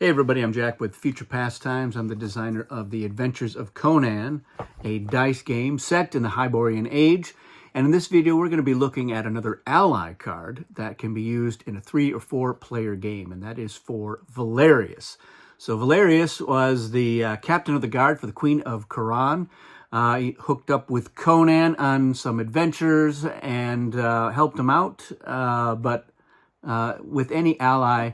Hey everybody, I'm Jack with Future Pastimes. I'm the designer of The Adventures of Conan, a dice game set in the Hyborian Age. And in this video, we're going to be looking at another ally card that can be used in a 3 or 4 player game, and that is for Valerius. So Valerius was the captain of the guard for the Queen of Conan. He hooked up with Conan on some adventures and helped him out, but with any ally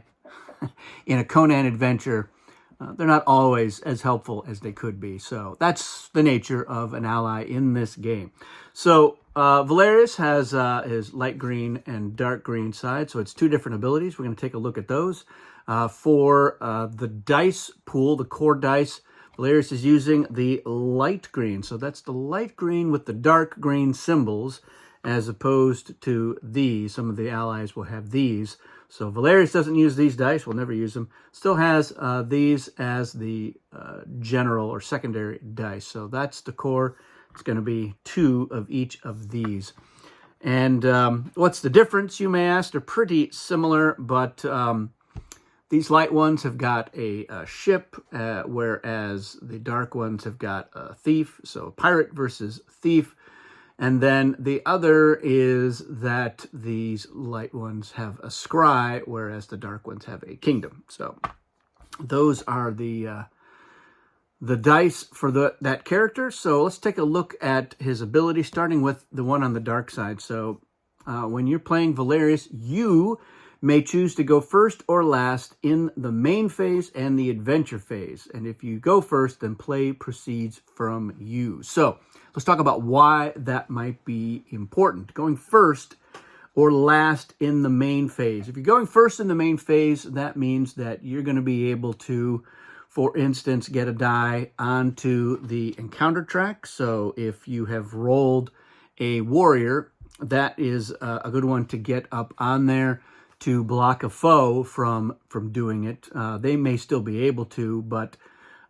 in a Conan adventure, they're not always as helpful as they could be. So that's the nature of an ally in this game. So Valerius has his light green and dark green side, so it's 2 different abilities. We're going to take a look at those. For the dice pool, the core dice, Valerius is using the light green. So that's the light green with the dark green symbols, as opposed to these. Some of the allies will have these. So Valerius doesn't use these dice. We'll never use them. Still has these as the general or secondary dice. So that's the core. It's going to be 2 of each of these. And what's the difference, you may ask? They're pretty similar, but these light ones have got a ship, whereas the dark ones have got a thief. So pirate versus thief. And then the other is that these light ones have a scry, whereas the dark ones have a kingdom. So those are the dice for that character. So let's take a look at his ability, starting with the one on the dark side. So when you're playing Valerius, you may choose to go first or last in the main phase and the adventure phase. And if you go first, then play proceeds from you. So let's talk about why that might be important. Going first or last in the main phase. If you're going first in the main phase, that means that you're going to be able to, for instance, get a die onto the encounter track. So if you have rolled a warrior, that is a good one to get up on there to block a foe from doing it. They may still be able to, but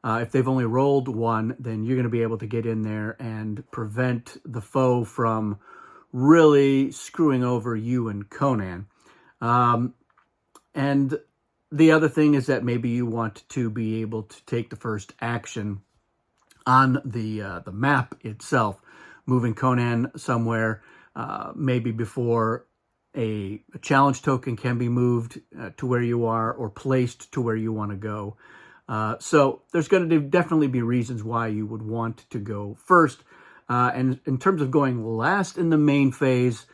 if they've only rolled 1, then you're going to be able to get in there and prevent the foe from really screwing over you and Conan. And the other thing is that maybe you want to be able to take the first action on the map itself, moving Conan somewhere, maybe before a challenge token can be moved to where you are or placed to where you want to go. So there's going to definitely be reasons why you would want to go first. And in terms of going last in the main phase,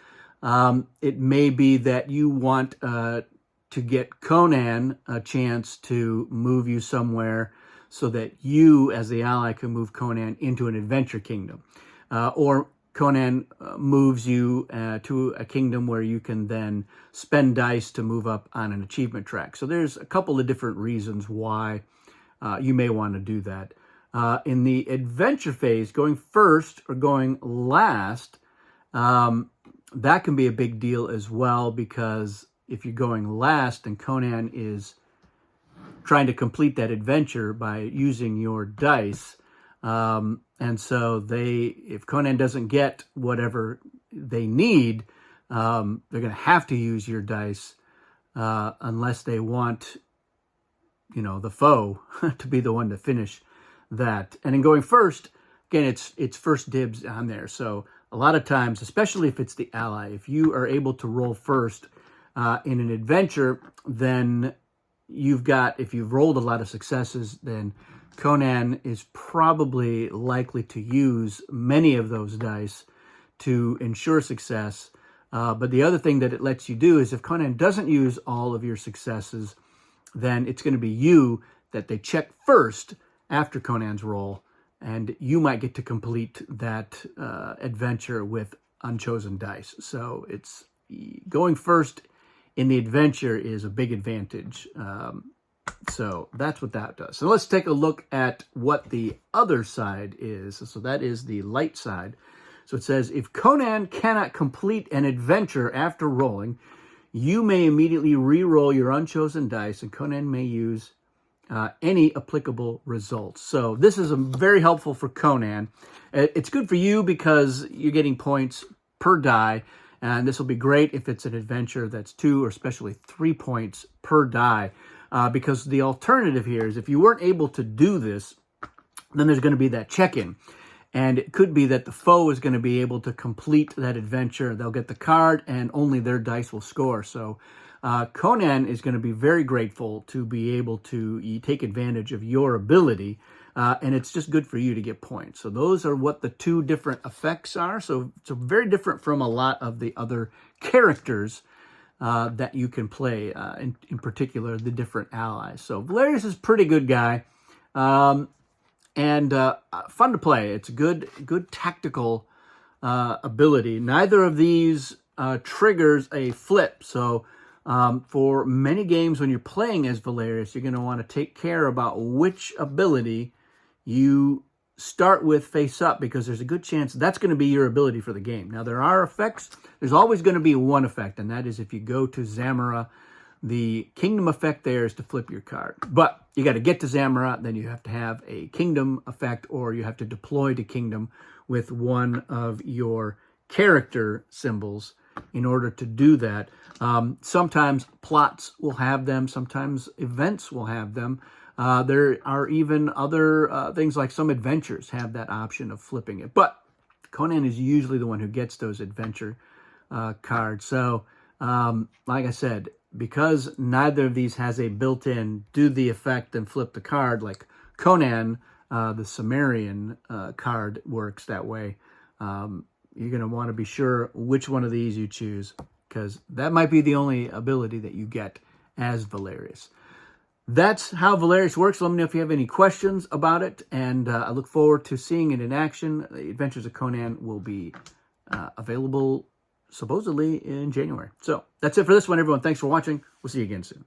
it may be that you want to get Conan a chance to move you somewhere so that you, as the ally, can move Conan into an adventure kingdom. Or Conan moves you to a kingdom where you can then spend dice to move up on an achievement track. So there's a couple of different reasons why you may want to do that. In the adventure phase, going first or going last, that can be a big deal as well, because if you're going last and Conan is trying to complete that adventure by using your dice, and so if Conan doesn't get whatever they need, they're going to have to use your dice unless they want, the foe to be the one to finish that. And in going first, again, it's first dibs on there. So a lot of times, especially if it's the ally, if you are able to roll first in an adventure, then if you've rolled a lot of successes, then Conan is probably likely to use many of those dice to ensure success. But the other thing that it lets you do is if Conan doesn't use all of your successes, then it's going to be you that they check first after Conan's roll, and you might get to complete that adventure with unchosen dice. So it's going first in the adventure is a big advantage. So that's what that does. So let's take a look at what the other side is. So that is the light side. So it says, if Conan cannot complete an adventure after rolling, you may immediately re-roll your unchosen dice, and Conan may use any applicable results. So this is very helpful for Conan. It's good for you because you're getting points per die, and this will be great if it's an adventure that's 2 or especially 3 points per die. because the alternative here is if you weren't able to do this, then there's going to be that check-in. And it could be that the foe is going to be able to complete that adventure. They'll get the card and only their dice will score. So Conan is going to be very grateful to be able to take advantage of your ability. And it's just good for you to get points. So those are what the two different effects are. So it's very different from a lot of the other characters that you can play, in particular, the different allies. So Valerius is a pretty good guy. And fun to play. It's a good tactical ability. Neither of these triggers a flip. So for many games when you're playing as Valerius, you're going to want to take care about which ability you start with face up, because there's a good chance that's going to be your ability for the game. Now, there are effects. There's always going to be one effect, and that is if you go to Zamora, the kingdom effect there is to flip your card. But you got to get to Zamora, then you have to have a kingdom effect, or you have to deploy to kingdom with one of your character symbols in order to do that. Sometimes plots will have them. Sometimes events will have them. There are even other things like some adventures have that option of flipping it. But Conan is usually the one who gets those adventure cards. So, like I said, because neither of these has a built-in do the effect and flip the card like Conan, the Sumerian card works that way, you're going to want to be sure which one of these you choose, because that might be the only ability that you get as Valerius. That's how Valerius works. Let me know if you have any questions about it, and I look forward to seeing it in action. The Adventures of Conan will be available supposedly in January. So that's it for this one, everyone. Thanks for watching. We'll see you again soon.